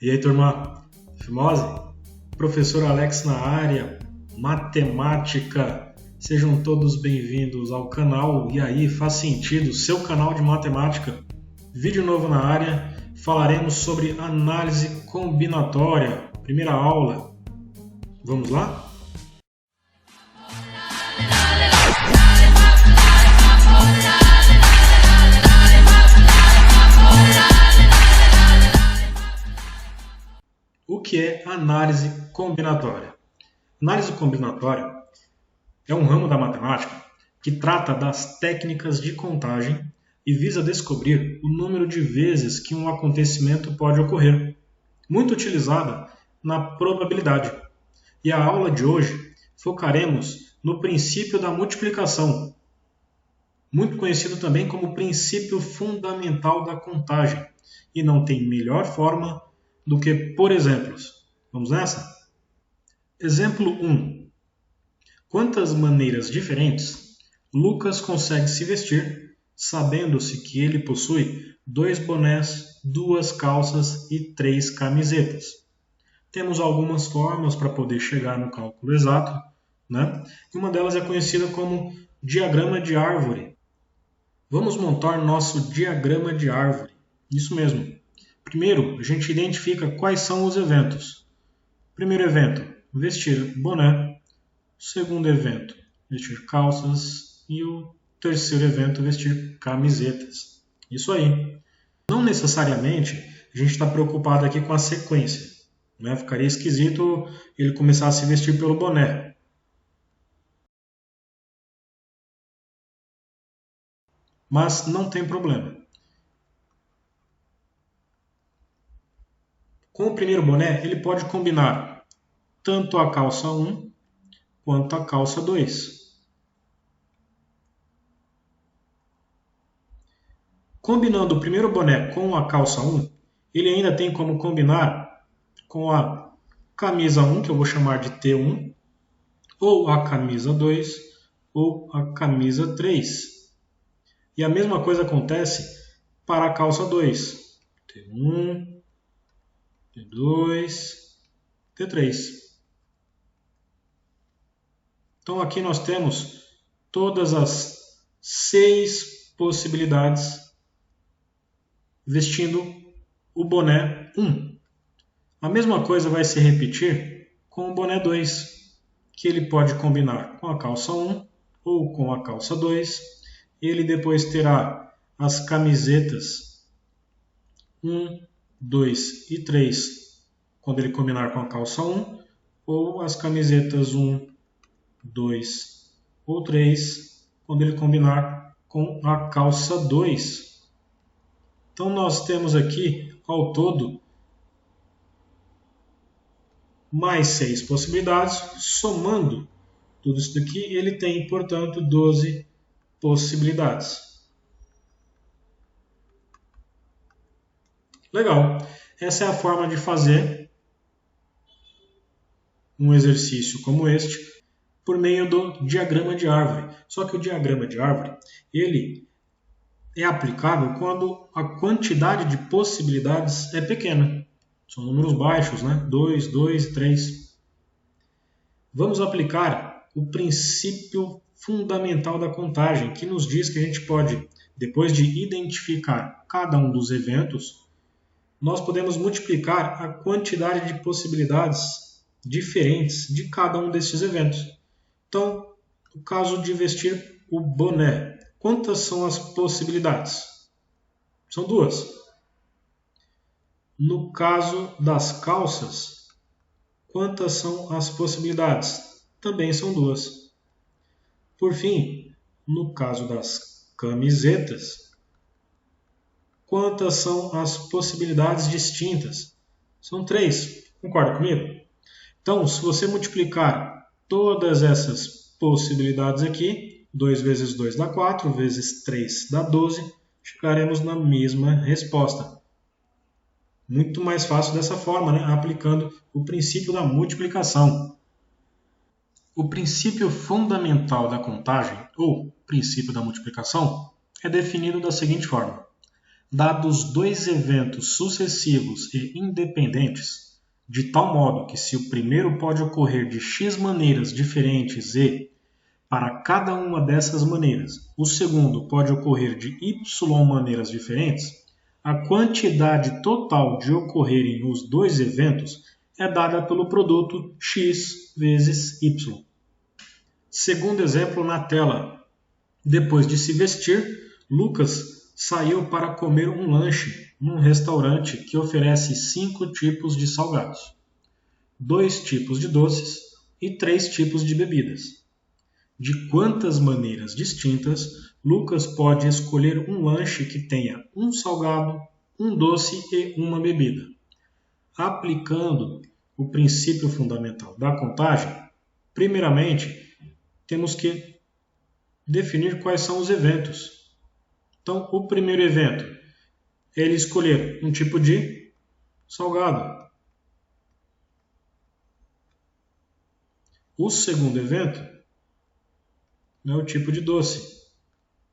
E aí, turma? Fimose? Professor Alex na área, matemática. Sejam todos bem-vindos ao canal. E aí, faz sentido? Seu canal de matemática. Vídeo novo na área. Falaremos sobre análise combinatória. Primeira aula. Vamos lá? O que é análise combinatória? Análise combinatória é um ramo da matemática que trata das técnicas de contagem e visa descobrir o número de vezes que um acontecimento pode ocorrer, muito utilizada na probabilidade. E a aula de hoje focaremos no princípio da multiplicação, muito conhecido também como princípio fundamental da contagem, e não tem melhor forma do que por exemplos. Vamos nessa? Exemplo 1. Quantas maneiras diferentes Lucas consegue se vestir, sabendo-se que ele possui 2 bonés, 2 calças e 3 camisetas? Temos algumas formas para poder chegar no cálculo exato, né? E uma delas é conhecida como diagrama de árvore. Vamos montar nosso diagrama de árvore. Isso mesmo. Primeiro, a gente identifica quais são os eventos. Primeiro evento, vestir boné. Segundo evento, vestir calças. E o terceiro evento, vestir camisetas. Isso aí. Não necessariamente a gente está preocupado aqui com a sequência, né? Ficaria esquisito ele começar a se vestir pelo boné. Mas não tem problema. Com o primeiro boné, ele pode combinar tanto a calça 1 quanto a calça 2. Combinando o primeiro boné com a calça 1, ele ainda tem como combinar com a camisa 1, que eu vou chamar de T1, ou a camisa 2, ou a camisa 3. E a mesma coisa acontece para a calça 2. T1, T2, T3. Então aqui nós temos todas as 6 possibilidades vestindo o boné 1. A mesma coisa vai se repetir com o boné 2, que ele pode combinar com a calça 1 ou com a calça 2. Ele depois terá as camisetas 1, 2 e 3, quando ele combinar com a calça 1, ou as camisetas 1, 2 ou 3, quando ele combinar com a calça 2. Então nós temos aqui, ao todo, mais 6 possibilidades. Somando tudo isso daqui, ele tem, portanto, 12 possibilidades. Legal. Essa é a forma de fazer um exercício como este por meio do diagrama de árvore. Só que o diagrama de árvore, ele é aplicável quando a quantidade de possibilidades é pequena. São números baixos, né? 2, 2 e 3. Vamos aplicar o princípio fundamental da contagem, que nos diz que a gente pode, depois de identificar cada um dos eventos, nós podemos multiplicar a quantidade de possibilidades diferentes de cada um desses eventos. Então, no caso de vestir o boné, quantas são as possibilidades? São 2. No caso das calças, quantas são as possibilidades? Também são 2. Por fim, no caso das camisetas, quantas são as possibilidades distintas? São 3. Concorda comigo? Então, se você multiplicar todas essas possibilidades aqui, 2 vezes 2 dá 4, vezes 3 dá 12, chegaremos na mesma resposta. Muito mais fácil dessa forma, né? Aplicando o princípio da multiplicação. O princípio fundamental da contagem, ou princípio da multiplicação, é definido da seguinte forma. dados dois eventos sucessivos e independentes, de tal modo que se o primeiro pode ocorrer de x maneiras diferentes e, para cada uma dessas maneiras, o segundo pode ocorrer de y maneiras diferentes, a quantidade total de ocorrerem os dois eventos é dada pelo produto x vezes y. Segundo exemplo na tela. Depois de se vestir, Lucas saiu para comer um lanche num restaurante que oferece 5 tipos de salgados, 2 tipos de doces e 3 tipos de bebidas. De quantas maneiras distintas Lucas pode escolher um lanche que tenha um salgado, um doce e uma bebida? Aplicando o princípio fundamental da contagem, primeiramente temos que definir quais são os eventos. Então, o primeiro evento é ele escolher um tipo de salgado. O segundo evento é o tipo de doce.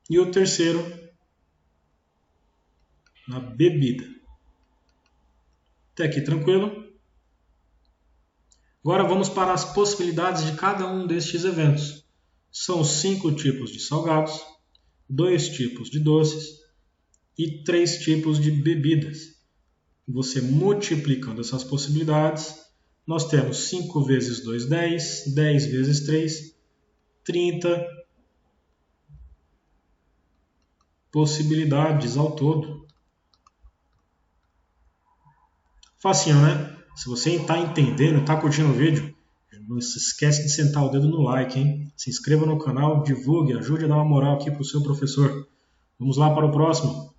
E o terceiro, a bebida. Até aqui tranquilo? Agora vamos para as possibilidades de cada um destes eventos. São 5 tipos de salgados, 2 tipos de doces e 3 tipos de bebidas. Você multiplicando essas possibilidades, nós temos 5 vezes 2, 10, 10 vezes 3, 30 possibilidades ao todo. Facinho, né? Se você está entendendo, está curtindo o vídeo, não se esquece de sentar o dedo no like, hein? Se inscreva no canal, divulgue, ajude a dar uma moral aqui para o seu professor. Vamos lá para o próximo.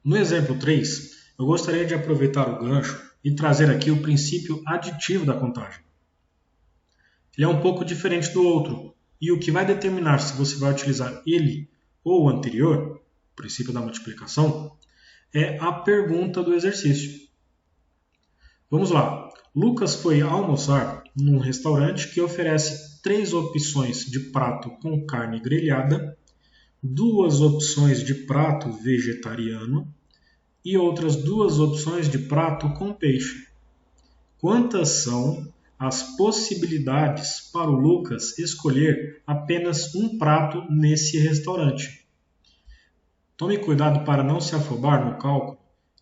No exemplo 3, eu gostaria de aproveitar o gancho e trazer aqui o princípio aditivo da contagem. Ele é um pouco diferente do outro, e o que vai determinar se você vai utilizar ele ou o anterior, o princípio da multiplicação, é a pergunta do exercício. Vamos lá. Lucas foi almoçar num restaurante que oferece 3 opções de prato com carne grelhada, 2 opções de prato vegetariano e outras 2 opções de prato com peixe. Quantas são as possibilidades para o Lucas escolher apenas um prato nesse restaurante? Tome cuidado para não se afobar no cálculo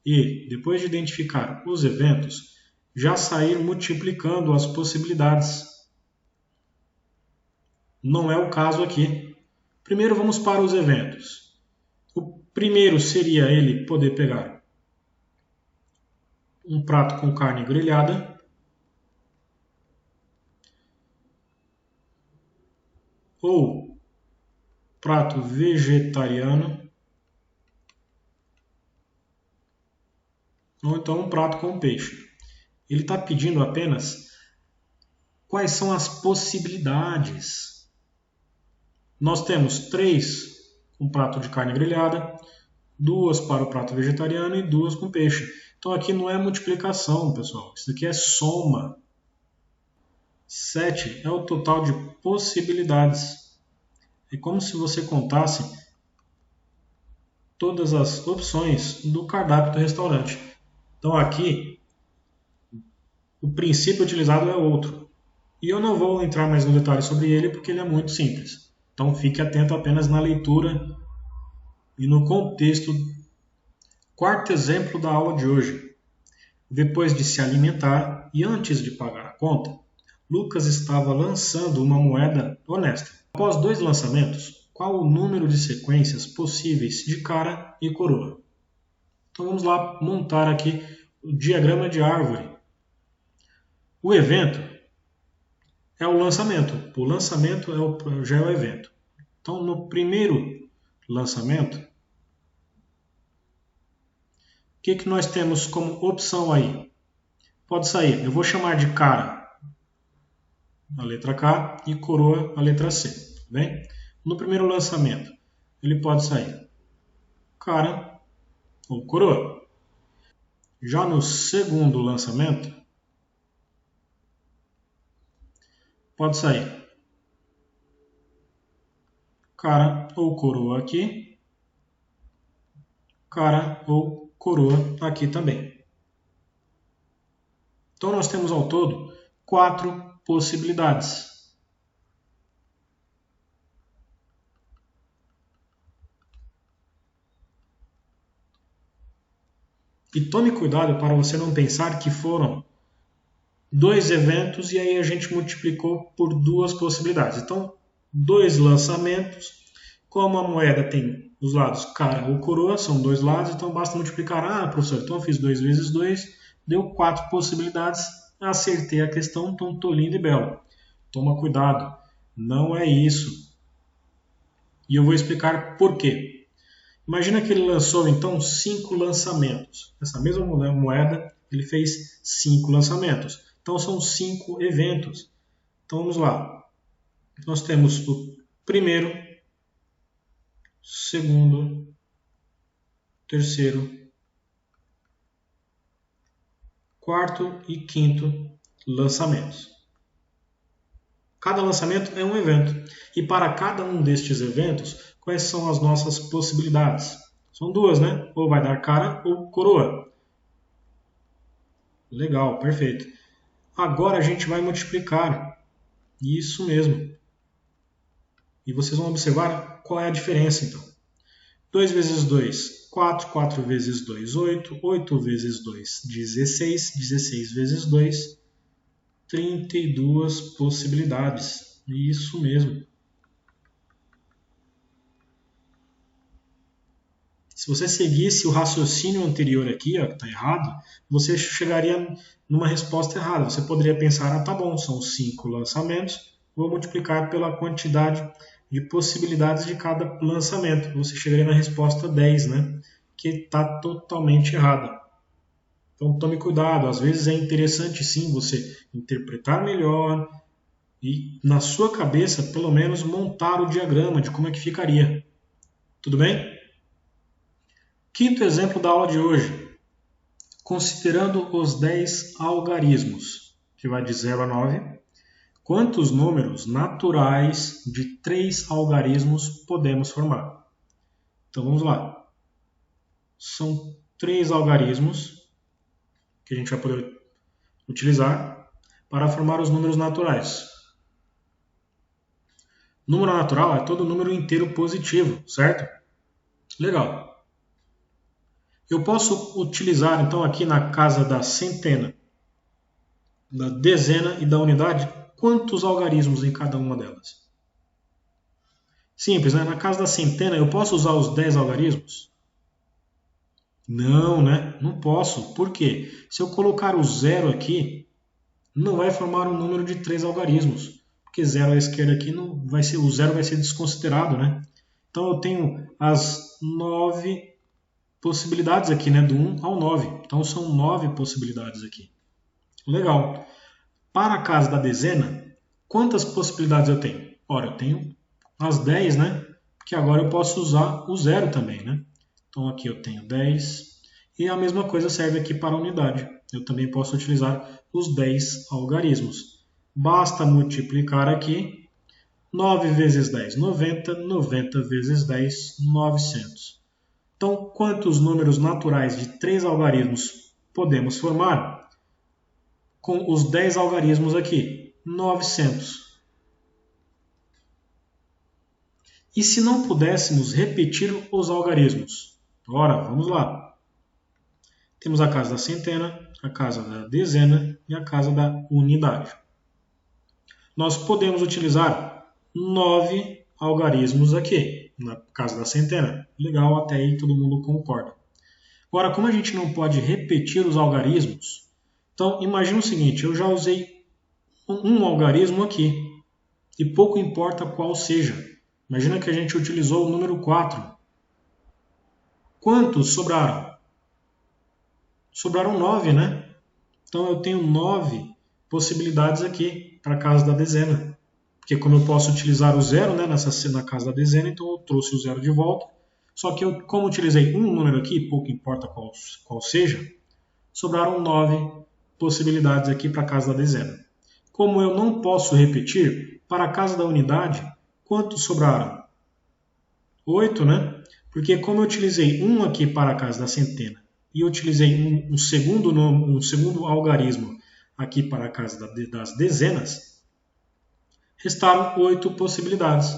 e, depois de identificar os eventos, já sair multiplicando as possibilidades. Não é o caso aqui. Primeiro vamos para os eventos. O primeiro seria ele poder pegar um prato com carne grelhada, ou prato vegetariano, ou então um prato com peixe. Ele está pedindo apenas quais são as possibilidades. Nós temos 3 com prato de carne grelhada, 2 para o prato vegetariano e 2 com peixe. Então aqui não é multiplicação, pessoal. Isso aqui é soma. 7 é o total de possibilidades. É como se você contasse todas as opções do cardápio do restaurante. Então aqui o princípio utilizado é outro. E eu não vou entrar mais no detalhe sobre ele porque ele é muito simples. Então fique atento apenas na leitura e no contexto. Quarto exemplo da aula de hoje. Depois de se alimentar e antes de pagar a conta, Lucas estava lançando uma moeda honesta. Após 2 lançamentos, qual o número de sequências possíveis de cara e coroa? Então vamos lá montar aqui o diagrama de árvore. O evento é o lançamento. O lançamento já é o evento. Então, no primeiro lançamento, o que nós temos como opção aí? Pode sair, eu vou chamar de cara a letra K e coroa a letra C. Bem? No primeiro lançamento, ele pode sair cara ou coroa. Já no segundo lançamento, pode sair cara ou coroa aqui, cara ou coroa aqui também. Então nós temos ao todo 4 possibilidades. E tome cuidado para você não pensar que foram 2 eventos e aí a gente multiplicou por 2 possibilidades. Então, 2 lançamentos, como a moeda tem os lados cara ou coroa, são 2 lados, então basta multiplicar. Ah, professor, então eu fiz 2 vezes 2, deu 4 possibilidades, acertei a questão, então estou lindo e belo. Toma cuidado, não é isso. E eu vou explicar por quê. Imagina que ele lançou então 5 lançamentos. Essa mesma moeda, ele fez 5 lançamentos. Então são 5 eventos. Então vamos lá. Nós temos o primeiro, segundo, terceiro, quarto e quinto lançamentos. Cada lançamento é um evento. E para cada um destes eventos, quais são as nossas possibilidades? São 2, né? Ou vai dar cara ou coroa. Legal, perfeito. Agora a gente vai multiplicar. Isso mesmo. E vocês vão observar qual é a diferença, então. 2 vezes 2, 4. 4 vezes 2, 8. 8 vezes 2, 16. 16 vezes 2, 32 possibilidades. Isso mesmo. Se você seguisse o raciocínio anterior aqui, ó, que está errado, você chegaria numa resposta errada. Você poderia pensar, ah, tá bom, são 5 lançamentos, vou multiplicar pela quantidade de possibilidades de cada lançamento. Você chegaria na resposta 10, né? Que está totalmente errada. Então tome cuidado, às vezes é interessante sim você interpretar melhor e na sua cabeça, pelo menos, montar o diagrama de como é que ficaria. Tudo bem? Quinto exemplo da aula de hoje. Considerando os 10 algarismos, que vai de 0 a 9, quantos números naturais de 3 algarismos podemos formar? Então vamos lá. São 3 algarismos que a gente vai poder utilizar para formar os números naturais. Número natural é todo número inteiro positivo, certo? Legal. Eu posso utilizar, então, aqui na casa da centena, da dezena e da unidade, quantos algarismos em cada uma delas? Simples, né? Na casa da centena, eu posso usar os 10 algarismos? Não, né? Não posso. Por quê? Se eu colocar o 0 aqui, não vai formar um número de 3 algarismos. Porque 0 à esquerda aqui, não vai ser, o 0 vai ser desconsiderado, né? Então eu tenho as 9 possibilidades aqui, né? Do 1 ao 9. Então são 9 possibilidades aqui. Legal. Para a casa da dezena, quantas possibilidades eu tenho? Ora, eu tenho as 10, né? Porque agora eu posso usar o 0 também, né? Então aqui eu tenho 10. E a mesma coisa serve aqui para a unidade. Eu também posso utilizar os 10 algarismos. Basta multiplicar aqui. 9 vezes 10, 90. 90 vezes 10, 900. Então, quantos números naturais de 3 algarismos podemos formar? Com os 10 algarismos aqui, 900. E se não pudéssemos repetir os algarismos? Ora, vamos lá. Temos a casa da centena, a casa da dezena e a casa da unidade. Nós podemos utilizar 9 algarismos aqui, na casa da centena. Legal, até aí todo mundo concorda. Agora, como a gente não pode repetir os algarismos, então imagina o seguinte, eu já usei um algarismo aqui, e pouco importa qual seja. Imagina que a gente utilizou o número 4. Quantos sobraram? Sobraram 9, né? Então eu tenho 9 possibilidades aqui para a casa da dezena. Porque como eu posso utilizar o 0, né, na casa da dezena, então eu trouxe o 0 de volta. Só que eu, como utilizei um número aqui, pouco importa qual seja, sobraram 9 possibilidades aqui para a casa da dezena. Como eu não posso repetir, para a casa da unidade, quantos sobraram? 8, né? Porque como eu utilizei 1 aqui para a casa da centena e eu utilizei um segundo algarismo aqui para a casa das dezenas, restaram 8 possibilidades.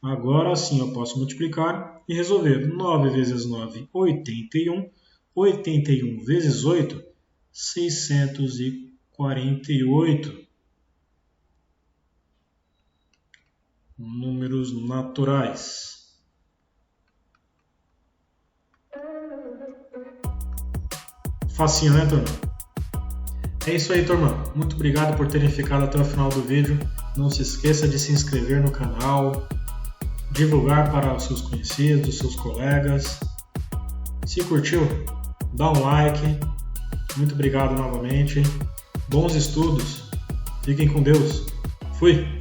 Agora sim eu posso multiplicar e resolver. 9 vezes 9, 81. 81 vezes 8, 648. Números naturais. Facinho, né, turma? É isso aí, turma. Muito obrigado por terem ficado até o final do vídeo. Não se esqueça de se inscrever no canal, divulgar para os seus conhecidos, os seus colegas. Se curtiu, dá um like. Muito obrigado novamente. Bons estudos. Fiquem com Deus. Fui!